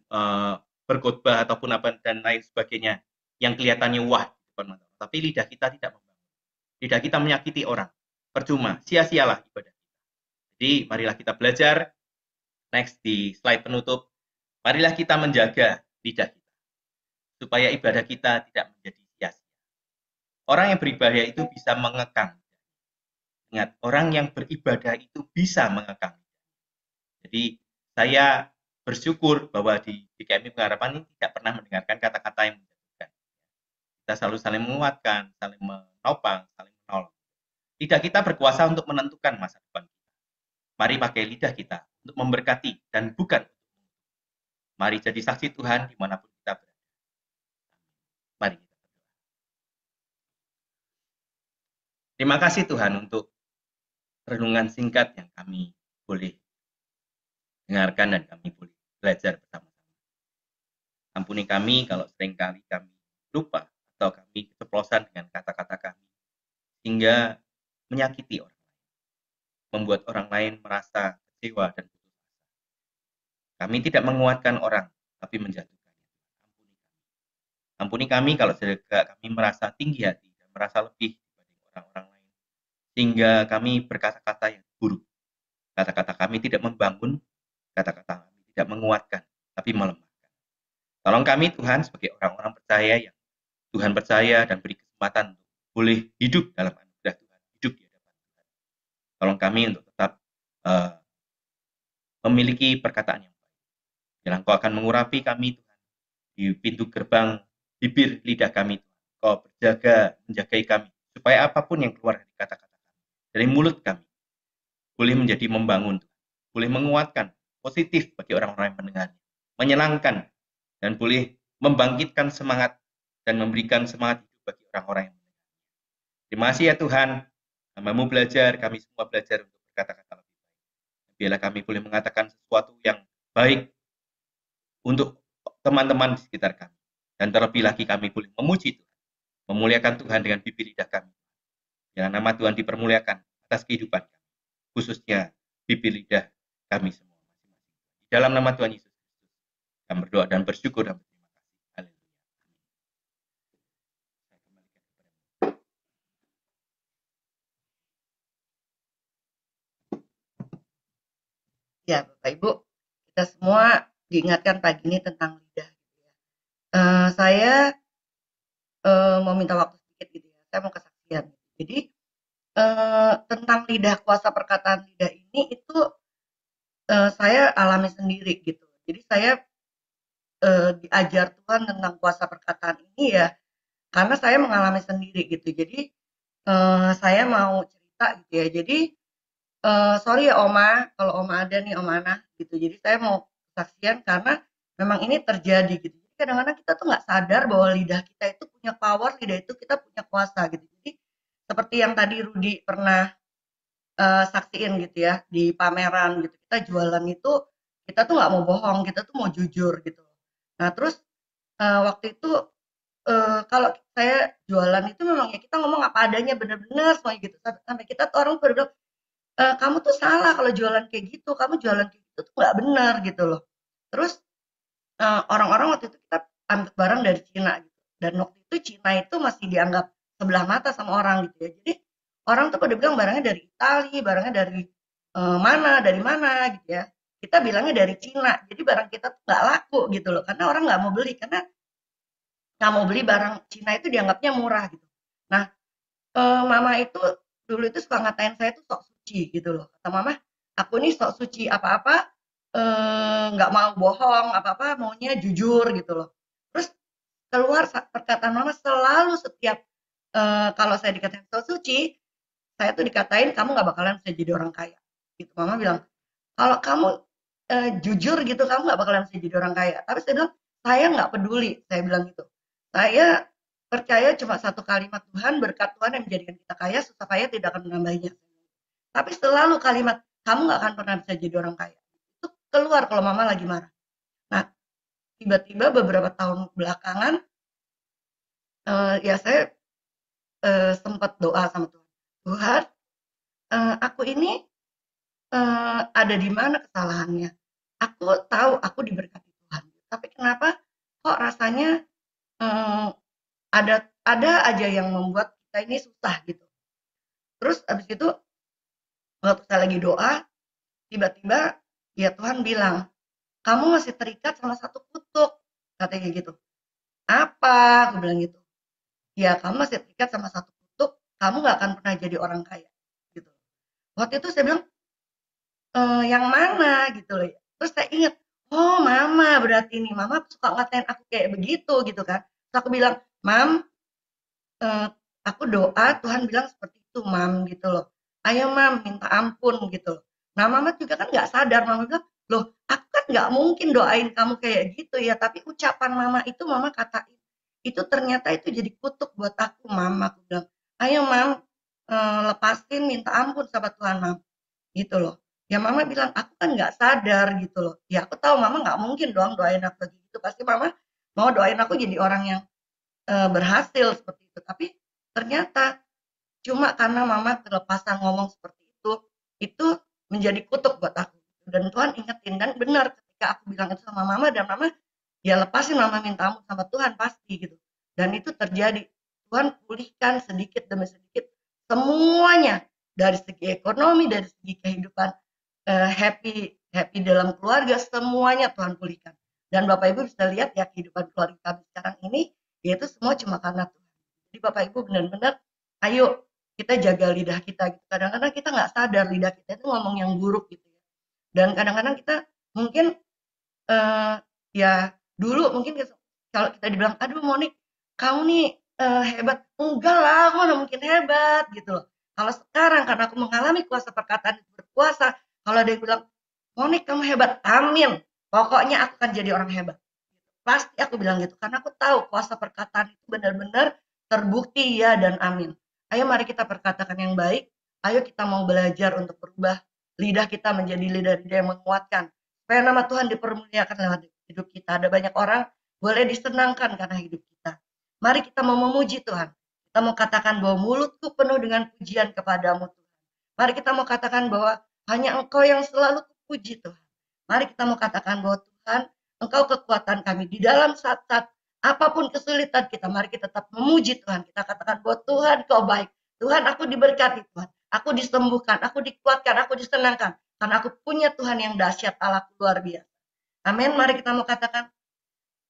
berkhotbah ataupun apa dan lain sebagainya yang kelihatannya wah di depan mata. Tapi lidah kita tidak membangun. Lidah kita menyakiti orang. Percuma, sia-sialah ibadah kita. Jadi marilah kita belajar. Next di slide penutup. Marilah kita menjaga lidah kita supaya ibadah kita tidak menjadi sia-sia. Orang yang beribadah itu bisa mengekang. Ingat, orang yang beribadah itu bisa mengekang. Jadi saya bersyukur bahwa di GKMI Pengharapan ini tidak pernah mendengarkan kata-kata yang menjatuhkan. Kita selalu saling menguatkan, saling menopang, saling menolong. Lidah kita berkuasa untuk menentukan masa depan kita. Mari pakai lidah kita untuk memberkati dan bukan. Mari jadi saksi Tuhan dimanapun kita berada. Mari kita berdoa. Terima kasih Tuhan untuk renungan singkat yang kami boleh dengarkan dan kami boleh belajar bersama-sama. Ampuni kami kalau seringkali kami lupa atau kami keceplosan dengan kata-kata kami sehingga menyakiti orang lain, membuat orang lain merasa kecewa dan putus asa. Kami tidak menguatkan orang, tapi menjatuhkannya. Ampuni kami kalau kami merasa tinggi hati dan merasa lebih dibanding orang-orang lain, sehingga kami berkata-kata yang buruk. Kata-kata kami tidak membangun, kata-kata kami tidak menguatkan, tapi melemahkan. Tolong kami Tuhan sebagai orang-orang percaya yang Tuhan percaya dan beri kesempatan untuk boleh hidup dalam Tolong kami untuk tetap memiliki perkataan yang baik. Dan Engkau akan mengurapi kami Tuhan di pintu gerbang bibir lidah kami Tuhan. Engkau menjagai kami supaya apapun yang keluar dari kata-kata kami, dari mulut kami, boleh menjadi membangun, boleh menguatkan, positif bagi orang-orang yang mendengarnya, menyenangkan, dan boleh membangkitkan semangat dan memberikan semangat hidup bagi orang-orang yang mendengar. Terima kasih ya Tuhan, hamba-Mu belajar, kami semua belajar untuk berkata-kata lebih baik. Biarlah kami boleh mengatakan sesuatu yang baik untuk teman-teman di sekitar kami. Dan terlebih lagi kami boleh memuji Tuhan, memuliakan Tuhan dengan bibir lidah kami. Biarlah nama Tuhan dipermuliakan atas kehidupan kami, khususnya bibir lidah kami semua. Di dalam nama Tuhan Yesus Kristus, kami berdoa dan bersyukur dan berterima kasih. Haleluya. Ya, Bapak Ibu, kita semua diingatkan pagi ini tentang lidah. Saya mau minta waktu sedikit gitu ya. Saya mau kesaksian. Jadi tentang lidah, kuasa perkataan lidah ini itu saya alami sendiri gitu. Jadi saya diajar Tuhan tentang kuasa perkataan ini ya karena saya mengalami sendiri gitu. Jadi saya mau cerita gitu ya. Jadi sorry ya Oma, kalau Oma ada nih Oma Ana gitu. Jadi saya mau kesaksian karena memang ini terjadi gitu. Jadi kadang-kadang kita tuh nggak sadar bahwa lidah kita itu punya power, lidah itu kita punya kuasa gitu. Jadi seperti yang tadi Rudi pernah saksiin gitu ya di pameran gitu. Kita jualan itu kita tuh nggak mau bohong, kita tuh mau jujur gitu. Nah terus waktu itu kalau saya jualan itu memang ya kita ngomong apa adanya bener-bener semuanya gitu. Sampai kita tuh orang pada bilang, kamu tuh salah kalau jualan kayak gitu, kamu jualan kayak gitu tuh nggak benar gitu loh. Terus orang-orang waktu itu kita ambil barang dari Cina gitu. Dan waktu itu Cina itu masih dianggap sebelah mata sama orang gitu ya. Jadi orang tuh pada bilang barangnya dari Italia, barangnya dari dari mana gitu ya. Kita bilangnya dari Cina. Jadi barang kita tuh nggak laku gitu loh. Karena orang nggak mau beli karena nggak mau beli barang Cina itu dianggapnya murah gitu. Nah, mama itu dulu itu suka ngatain saya tuh sok suci gitu loh. Kata mama, aku nih sok suci apa-apa nggak mau bohong, apa-apa maunya jujur gitu loh. Terus keluar perkataan mama selalu setiap kalau saya dikatain sok suci, saya tuh dikatain kamu nggak bakalan bisa jadi orang kaya. Gitu mama bilang, kalau kamu jujur gitu kamu nggak bakalan bisa jadi orang kaya. Tapi saya bilang saya nggak peduli, saya bilang gitu. Saya percaya cuma satu kalimat Tuhan, berkat Tuhan yang menjadikan kita kaya, susah payah tidak akan menambahinya. Tapi selalu kalimat, kamu nggak akan pernah bisa jadi orang kaya. Itu keluar kalau mama lagi marah. Nah, tiba-tiba beberapa tahun belakangan, ya saya sempat doa sama Tuhan. Tuhan, aku ini ada di mana kesalahannya? Aku tahu aku diberkati Tuhan, tapi kenapa kok rasanya eh, ada aja yang membuat kita ini susah gitu. Terus abis itu waktu saya lagi doa, tiba-tiba ya Tuhan bilang, kamu masih terikat sama satu kutuk, katanya gitu. Apa? Aku bilang gitu. Ya kamu masih terikat sama satu kutuk, kamu gak akan pernah jadi orang kaya. Gitu. Waktu itu saya bilang, yang mana gitu loh. Terus saya ingat, oh mama berarti ini, mama suka ngatain aku kayak begitu gitu kan. Terus aku bilang, mam, eh, aku doa Tuhan bilang seperti itu mam gitu loh. Ayo mam minta ampun gitu loh. Nah mama juga kan nggak sadar, mama bilang loh aku kan nggak mungkin doain kamu kayak gitu ya, tapi ucapan mama itu mama katain itu ternyata itu jadi kutuk buat aku mama. Aku bilang ayo mam, lepasin minta ampun sama Tuhan mam gitu loh. Ya mama bilang aku kan nggak sadar gitu loh. Ya aku tahu mama nggak mungkin doang doain aku begitu, pasti mama mau doain aku jadi orang yang berhasil seperti itu. Tapi ternyata cuma karena mama kelepasan ngomong seperti itu menjadi kutuk buat aku. Dan Tuhan ingetin dan benar ketika aku bilang itu sama mama dan mama ya lepasin mama minta ampun sama Tuhan pasti gitu. Dan itu terjadi. Tuhan pulihkan sedikit demi sedikit semuanya dari segi ekonomi, dari segi kehidupan happy happy dalam keluarga semuanya Tuhan pulihkan. Dan Bapak Ibu bisa lihat ya kehidupan keluarga kami sekarang ini yaitu semua cuma karena Tuhan. Jadi Bapak Ibu benar-benar ayo kita jaga lidah kita gitu. Kadang-kadang kita nggak sadar lidah kita itu ngomong yang buruk gitu ya. Dan kadang-kadang kita mungkin ya dulu mungkin kalau kita dibilang, aduh Monik, kamu nih hebat. Enggak lah, aku mana mungkin hebat gitu loh. Kalau sekarang karena aku mengalami kuasa perkataan itu berkuasa, kalau ada yang bilang, Monik kamu hebat, amin. Pokoknya aku akan jadi orang hebat. Pasti aku bilang gitu, karena aku tahu kuasa perkataan itu benar-benar terbukti ya dan amin. Ayo mari kita perkatakan yang baik, ayo kita mau belajar untuk berubah lidah kita menjadi lidah-lidah yang menguatkan. Supaya nama Tuhan dipermuliakan lewat hidup kita. Ada banyak orang boleh disenangkan karena hidup kita. Mari kita mau memuji Tuhan. Kita mau katakan bahwa mulutku penuh dengan pujian kepadamu Tuhan. Mari kita mau katakan bahwa hanya Engkau yang selalu kupuji Tuhan. Mari kita mau katakan bahwa Tuhan, Engkau kekuatan kami di dalam saat-saat apapun kesulitan kita. Mari kita tetap memuji Tuhan. Kita katakan bahwa Tuhan Kau baik. Tuhan aku diberkati Tuhan. Aku disembuhkan, aku dikuatkan, aku disenangkan. Karena aku punya Tuhan yang dahsyat, Allah luar biasa. Amin. Mari kita mau katakan,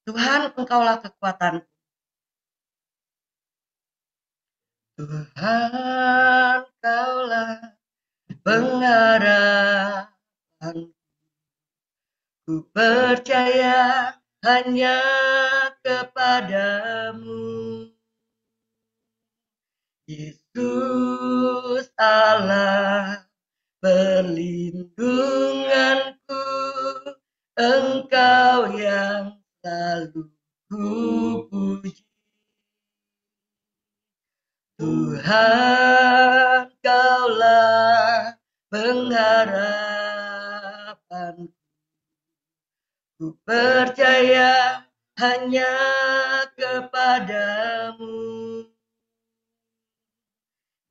Tuhan Engkaulah kekuatanku. Tuhan Kaulah pengharapan. Ku percaya hanya kepadamu, Yesus Allah perlindunganku, Engkau yang selalu kupuji. Tuhan Kaulah pengharapanku. Ku percaya hanya kepadamu,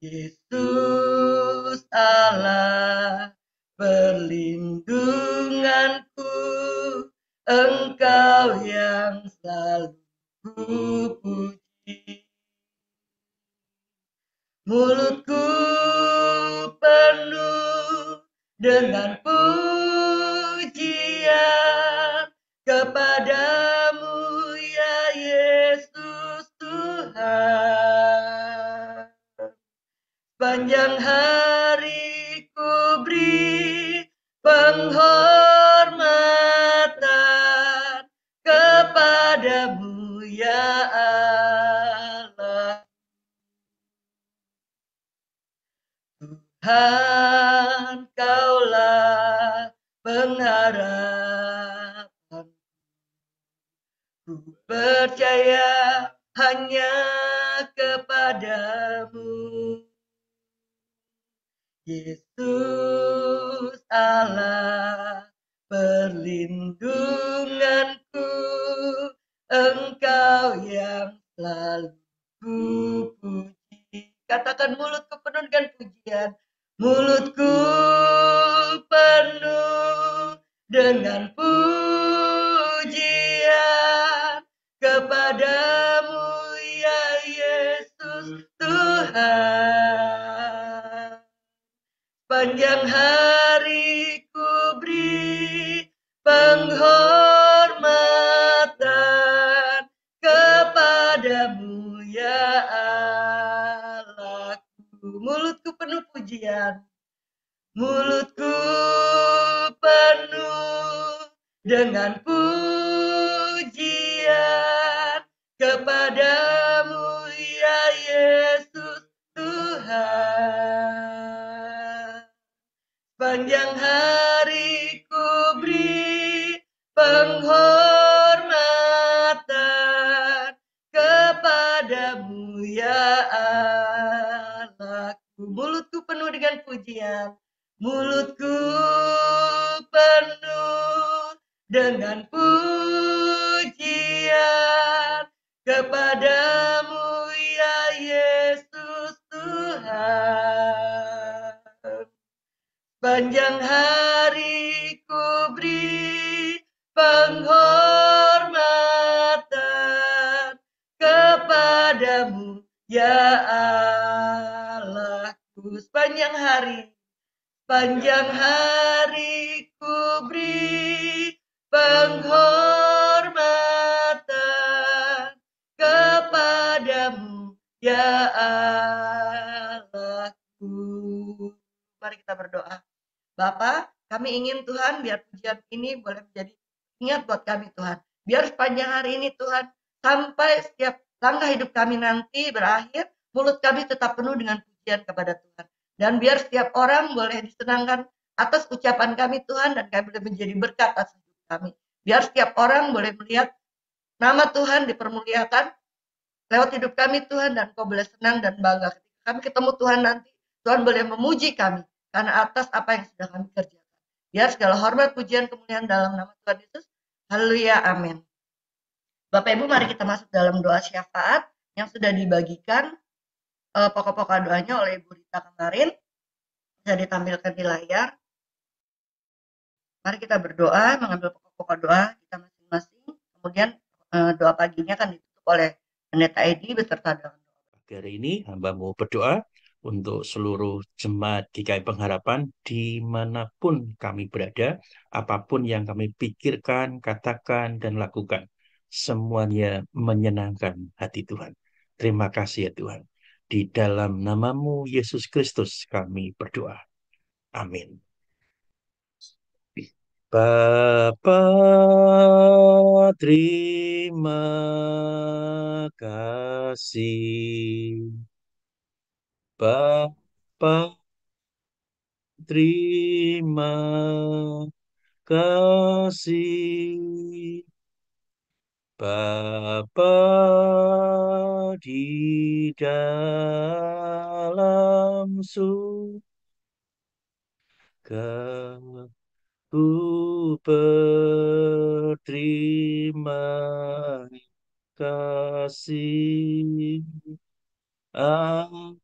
Yesus Allah perlindunganku, Engkau yang selalu kupuji. Mulutku penuh dengan pujian kepadamu ya Yesus Tuhan. Sepanjang hari ku beri penghormatan kepadamu ya Allah. Tuhan Kaulah pengharapan. Ku percaya hanya kepadamu, Yesus Allah perlindunganku, Engkau yang selalu kupuji. Katakan mulutku penuh dengan pujian. Mulutku penuh dengan pujian kepadamu ya Yesus Tuhan. Sepanjang hari ku beri penghormatan kepadamu ya Allahku. Mulutku penuh pujian, mulutku penuh dengan pujian kepadamu ya Yesus Tuhan. Sepanjang hari ku beri penghormatan kepadamu ya Allahku. Mulutku penuh dengan pujian, mulutku penuh dengan pujian kepadamu ya Yesus Tuhan. Sepanjang hari ku beri penghormatan kepadamu ya Allahku. Sepanjang hari ku beri penghormatan kepadamu ya Allah. berdoa. Bapa, kami ingin Tuhan biar pujian ini boleh menjadi ingat buat kami Tuhan. Biar sepanjang hari ini Tuhan, sampai setiap langkah hidup kami nanti berakhir, mulut kami tetap penuh dengan pujian kepada Tuhan. Dan biar setiap orang boleh disenangkan atas ucapan kami Tuhan, dan kami boleh menjadi berkat atas hidup kami. Biar setiap orang boleh melihat nama Tuhan dipermuliakan lewat hidup kami Tuhan, dan Kau boleh senang dan bangga ketika kami ketemu Tuhan nanti. Tuhan boleh memuji kami karena atas apa yang sudah kami kerjakan. Biar segala hormat, pujian, kemuliaan dalam nama Tuhan Yesus. Haleluya, amin. Bapak Ibu, mari kita masuk dalam doa syafaat yang sudah dibagikan pokok-pokok doanya oleh Ibu Rita kemarin. Bisa ditampilkan di layar. Mari kita berdoa, mengambil pokok-pokok doa kita masing-masing. Kemudian doa paginya akan ditutup oleh Pendeta Edi beserta dengan doa. Pagi hari ini hamba mau berdoa untuk seluruh jemaat GKI Pengharapan dimanapun kami berada, apapun yang kami pikirkan, katakan, dan lakukan. Semuanya menyenangkan hati Tuhan. Terima kasih ya Tuhan. Di dalam namamu Yesus Kristus kami berdoa. Amin. Bapa, terima kasih. Bapa, terima kasih. Bapa di dalam surga, ku berterima kasih. Amin.